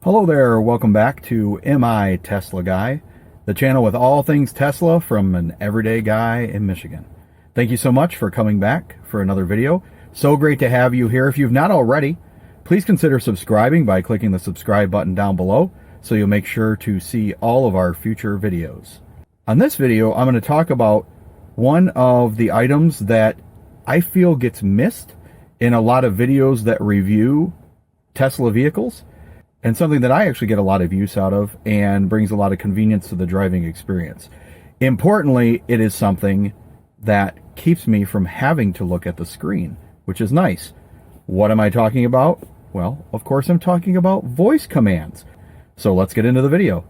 Hello there, welcome back to Am I Tesla Guy, the channel with all things Tesla from an everyday guy in Michigan. Thank you so much for coming back for another video. So great to have you here. If you've not already, please consider subscribing by clicking the subscribe button down below so you'll make sure to see all of our future videos. On this video, I'm going to talk about one of the items that I feel gets missed in a lot of videos that review Tesla vehicles, and something that I actually get a lot of use out of and brings a lot of convenience to the driving experience. Importantly, it is something that keeps me from having to look at the screen, which is nice. What am I talking about? Well, of course I'm talking about voice commands. So let's get into the video.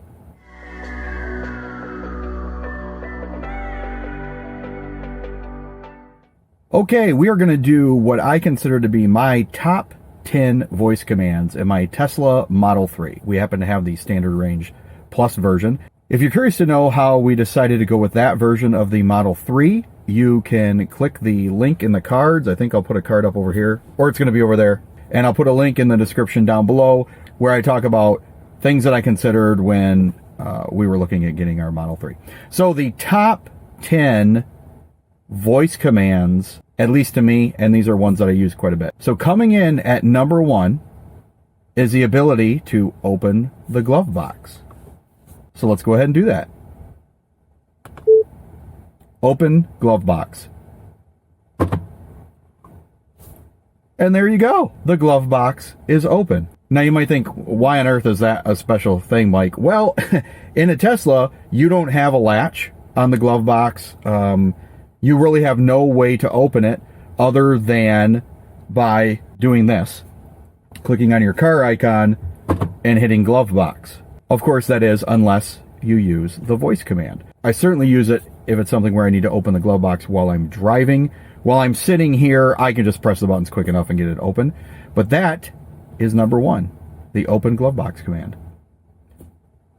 Okay, we are going to do what I consider to be my top 10 voice commands in my Tesla Model 3. We happen to have the standard range plus version. If you're curious to know how we decided to go with that version of the Model 3, you can click the link in the cards. I think I'll put a card up over here, or it's going to be over there. And I'll put a link in the description down below where I talk about things that I considered when we were looking at getting our Model 3. So the top 10 voice commands, at least to me, and these are ones that I use quite a bit. So coming in at number 1 is the ability to open the glove box. So let's go ahead and do that. Open glove box. And there you go. The glove box is open. Now you might think, why on earth is that a special thing, Mike? Well, in a Tesla, you don't have a latch on the glove box. You really have no way to open it other than by doing this. Clicking on your car icon and hitting glove box. Of course, that is unless you use the voice command. I certainly use it if it's something where I need to open the glove box while I'm driving. While I'm sitting here, I can just press the buttons quick enough and get it open. But that is number 1, the open glove box command.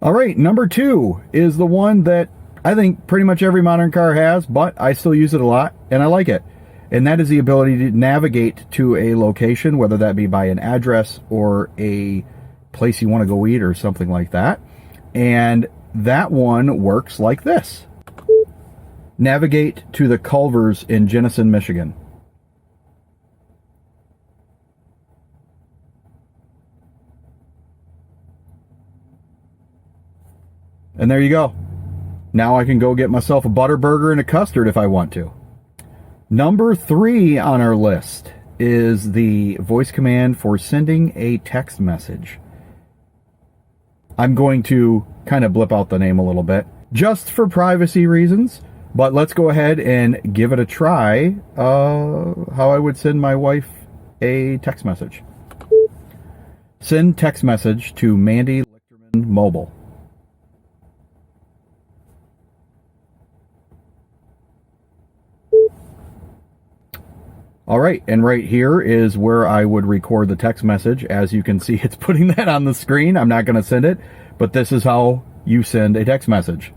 All right, number 2 is the one that I think pretty much every modern car has, but I still use it a lot, and I like it. And that is the ability to navigate to a location, whether that be by an address or a place you want to go eat or something like that. And that one works like this. Navigate to the Culvers in Jenison, Michigan. And there you go. Now I can go get myself a butter burger and a custard if I want to. Number 3 on our list is the voice command for sending a text message. I'm going to kind of blip out the name a little bit, just for privacy reasons, but let's go ahead and give it a try, how I would send my wife a text message. Send text message to Mandy Lichterman Mobile. All right, and right here is where I would record the text message. As you can see, it's putting that on the screen. I'm not going to send it, but this is how you send a text message.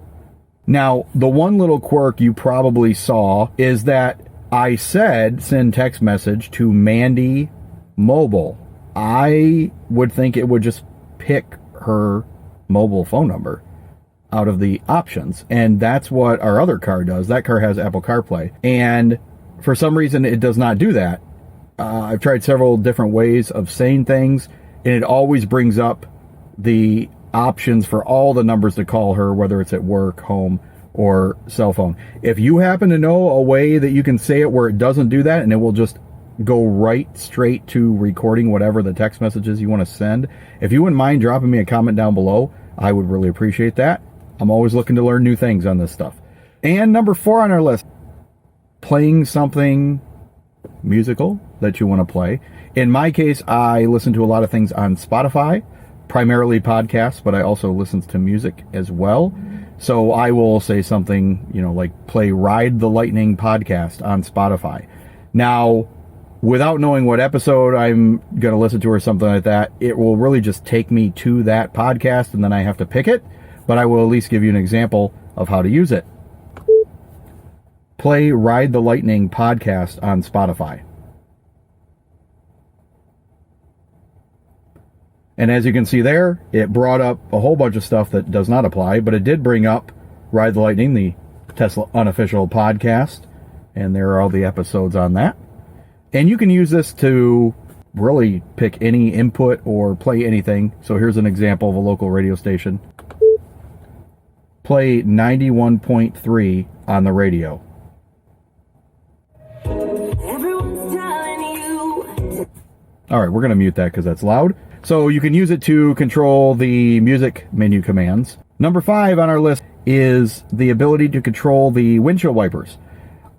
Now, the one little quirk you probably saw is that I said send text message to Mandy Mobile. I would think it would just pick her mobile phone number out of the options, and that's what our other car does. That car has Apple CarPlay, and for some reason, it does not do that. I've tried several different ways of saying things, and it always brings up the options for all the numbers to call her, whether it's at work, home, or cell phone. If you happen to know a way that you can say it where it doesn't do that, and it will just go right straight to recording whatever the text messages you want to send, if you wouldn't mind dropping me a comment down below, I would really appreciate that. I'm always looking to learn new things on this stuff. And number 4 on our list, playing something musical that you want to play. In my case, I listen to a lot of things on Spotify, primarily podcasts, but I also listen to music as well. So I will say something, like play Ride the Lightning podcast on Spotify. Now, without knowing what episode I'm going to listen to or something like that, it will really just take me to that podcast and then I have to pick it, but I will at least give you an example of how to use it. Play Ride the Lightning podcast on Spotify. And as you can see there, it brought up a whole bunch of stuff that does not apply, but it did bring up Ride the Lightning, the Tesla unofficial podcast. And there are all the episodes on that. And you can use this to really pick any input or play anything. So here's an example of a local radio station. Play 91.3 on the radio. All right, we're going to mute that because that's loud. So you can use it to control the music menu commands. Number 5 on our list is the ability to control the windshield wipers.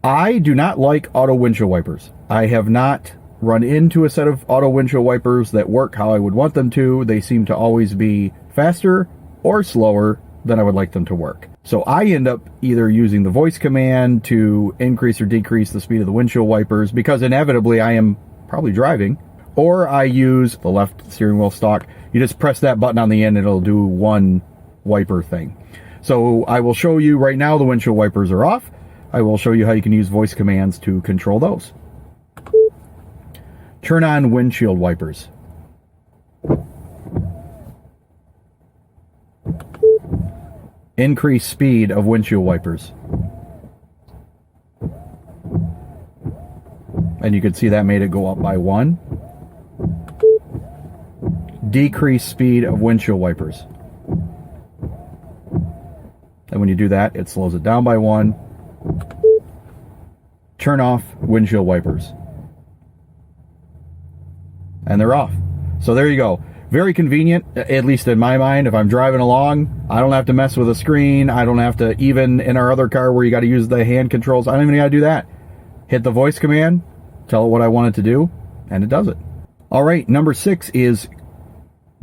I do not like auto windshield wipers. I have not run into a set of auto windshield wipers that work how I would want them to. They seem to always be faster or slower than I would like them to work. So I end up either using the voice command to increase or decrease the speed of the windshield wipers because inevitably I am probably driving, or I use the left steering wheel stalk. You just press that button on the end, it'll do one wiper thing. So I will show you right now the windshield wipers are off. I will show you how you can use voice commands to control those. Turn on windshield wipers. Increase speed of windshield wipers. And you can see that made it go up by 1. Decrease speed of windshield wipers. And when you do that, it slows it down by 1. Turn off windshield wipers. And they're off. So there you go. Very convenient, at least in my mind. If I'm driving along, I don't have to mess with a screen. I don't have to, even in our other car where you got to use the hand controls, I don't even got to do that. Hit the voice command, tell it what I want it to do, and it does it. All right, number 6 is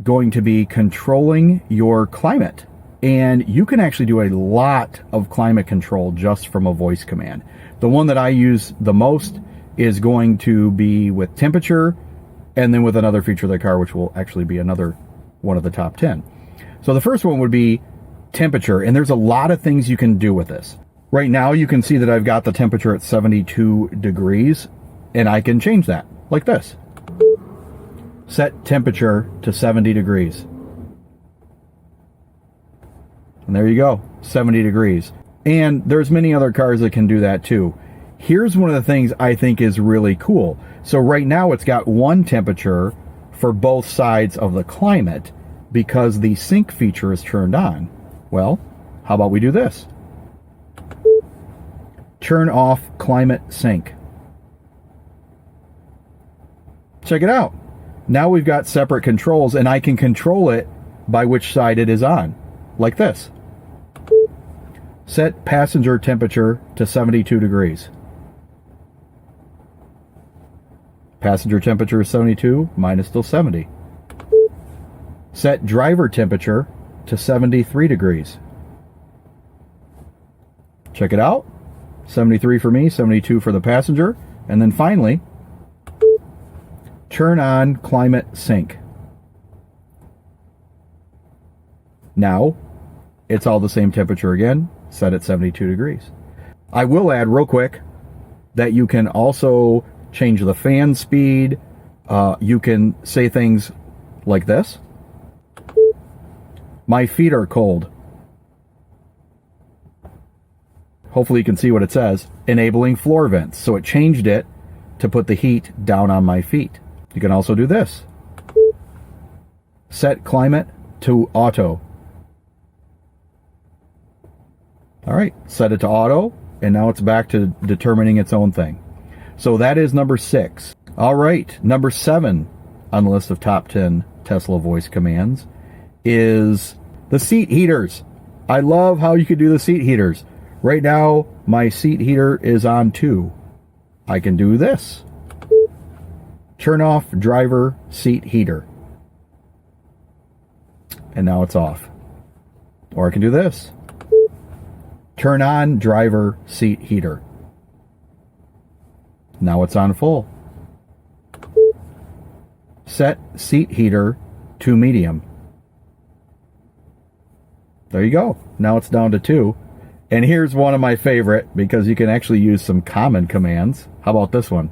going to be controlling your climate. And you can actually do a lot of climate control just from a voice command. The one that I use the most is going to be with temperature, and then with another feature of the car, which will actually be another one of the top 10. So the first one would be temperature, and there's a lot of things you can do with this. Right now, you can see that I've got the temperature at 72 degrees, and I can change that, like this. Set temperature to 70 degrees. And there you go, 70 degrees. And there's many other cars that can do that too. Here's one of the things I think is really cool. So right now it's got one temperature for both sides of the climate because the sync feature is turned on. Well, how about we do this? Turn off climate sync. Check it out. Now we've got separate controls and I can control it by which side it is on, like this. Set passenger temperature to 72 degrees. Passenger temperature is 72, mine is still 70. Set driver temperature to 73 degrees. Check it out. 73 for me, 72 for the passenger. And then finally, turn on climate sync. Now, it's all the same temperature again, set at 72 degrees. I will add real quick that you can also change the fan speed. You can say things like this. My feet are cold. Hopefully you can see what it says. Enabling floor vents. So it changed it to put the heat down on my feet. You can also do this. Set climate to auto. All right, set it to auto, and now it's back to determining its own thing. So that is number 6. All right, number 7 on the list of top 10 Tesla voice commands is the seat heaters. I love how you can do the seat heaters. Right now, my seat heater is on 2. I can do this. Turn off driver seat heater. And now it's off. Or I can do this. Turn on driver seat heater. Now it's on full. Set seat heater to medium. There you go. Now it's down to 2. And here's one of my favorite because you can actually use some common commands. How about this one?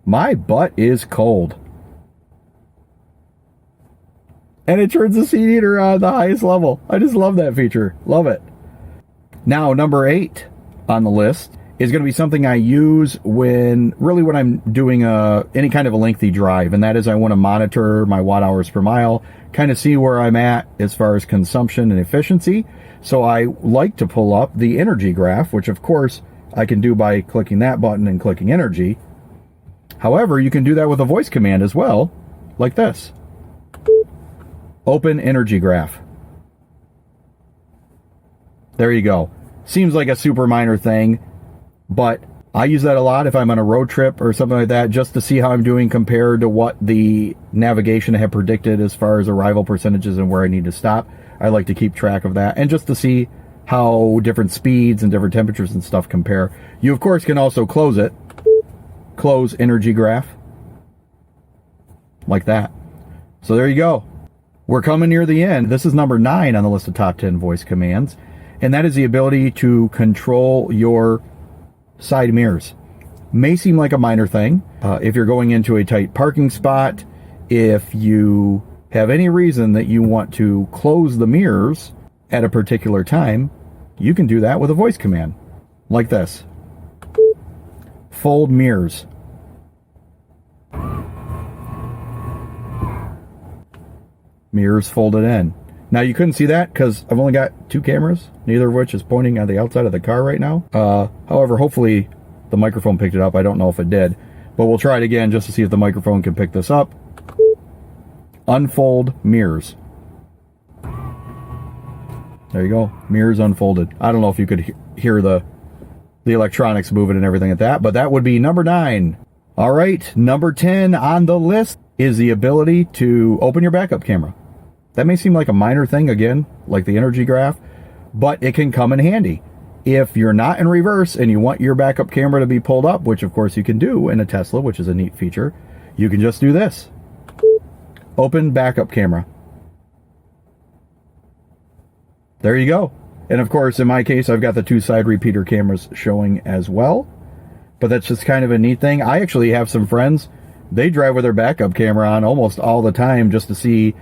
My butt is cold. And it turns the seat heater on the highest level. I just love that feature. Love it. Now, number 8 on the list is going to be something I use when I'm doing any kind of a lengthy drive, and that is I want to monitor my watt hours per mile, kind of see where I'm at as far as consumption and efficiency. So I like to pull up the energy graph, which of course I can do by clicking that button and clicking energy. However, you can do that with a voice command as well, like this. Open energy graph. There you go. Seems like a super minor thing, but I use that a lot if I'm on a road trip or something like that, just to see how I'm doing compared to what the navigation had predicted as far as arrival percentages and where I need to stop. I like to keep track of that, and just to see how different speeds and different temperatures and stuff compare. You, of course, can also close it. Close energy graph. Like that. So there you go. We're coming near the end. This is number 9 on the list of top 10 voice commands, and that is the ability to control your side mirrors. May seem like a minor thing. If you're going into a tight parking spot, if you have any reason that you want to close the mirrors at a particular time, you can do that with a voice command, like this. Fold mirrors. Mirrors folded in. Now, you couldn't see that because I've only got 2 cameras, neither of which is pointing at the outside of the car right now. However, hopefully the microphone picked it up. I don't know if it did, but we'll try it again just to see if the microphone can pick this up. Unfold mirrors. There you go. Mirrors unfolded. I don't know if you could hear the electronics moving and everything like that, but that would be number 9. All right, number 10 on the list is the ability to open your backup camera. That may seem like a minor thing, again, like the energy graph, but it can come in handy. If you're not in reverse and you want your backup camera to be pulled up, which of course you can do in a Tesla, which is a neat feature, you can just do this. Open backup camera. There you go. And of course, in my case, I've got the 2 side repeater cameras showing as well. But that's just kind of a neat thing. I actually have some friends, they drive with their backup camera on almost all the time just to see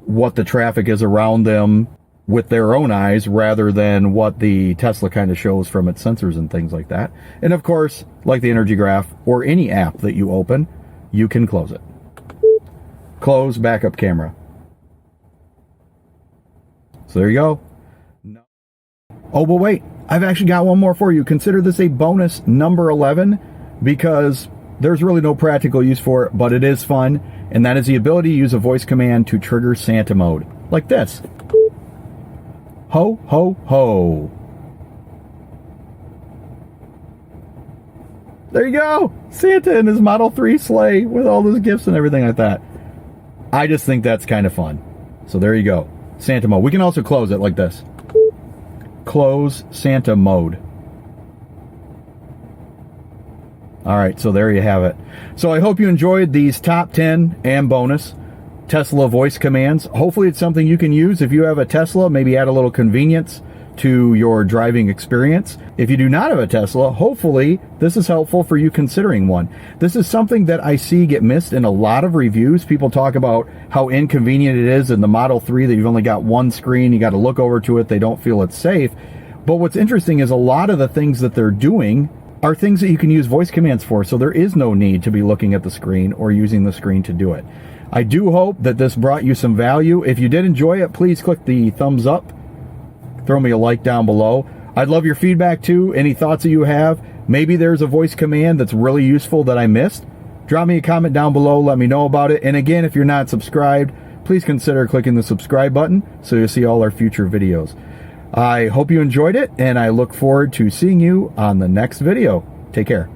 what the traffic is around them with their own eyes, rather than what the Tesla kind of shows from its sensors and things like that. And of course, like the energy graph or any app that you open, you can close it. Close backup camera. So there you go. Oh, but wait, I've actually got one more for you. Consider this a bonus, number 11, because there's really no practical use for it, but it is fun, and that is the ability to use a voice command to trigger Santa mode, like this. Ho, ho, ho. There you go. Santa in his Model 3 sleigh with all those gifts and everything like that. I just think that's kind of fun. So there you go. Santa mode. We can also close it like this. Close Santa mode. All right, so there you have it. So I hope you enjoyed these top 10 and bonus Tesla voice commands. Hopefully it's something you can use if you have a Tesla, maybe add a little convenience to your driving experience. If you do not have a Tesla, hopefully this is helpful for you considering one. This is something that I see get missed in a lot of reviews. People talk about how inconvenient it is in the Model 3 that you've only got one screen, you got to look over to it, they don't feel it's safe. But what's interesting is a lot of the things that they're doing are things that you can use voice commands for, so there is no need to be looking at the screen or using the screen to do it. I do hope that this brought you some value. If you did enjoy it, please click the thumbs up. Throw me a like down below. I'd love your feedback too, any thoughts that you have. Maybe there's a voice command that's really useful that I missed. Drop me a comment down below, let me know about it. And again, if you're not subscribed, please consider clicking the subscribe button so you'll see all our future videos. I hope you enjoyed it, and I look forward to seeing you on the next video. Take care.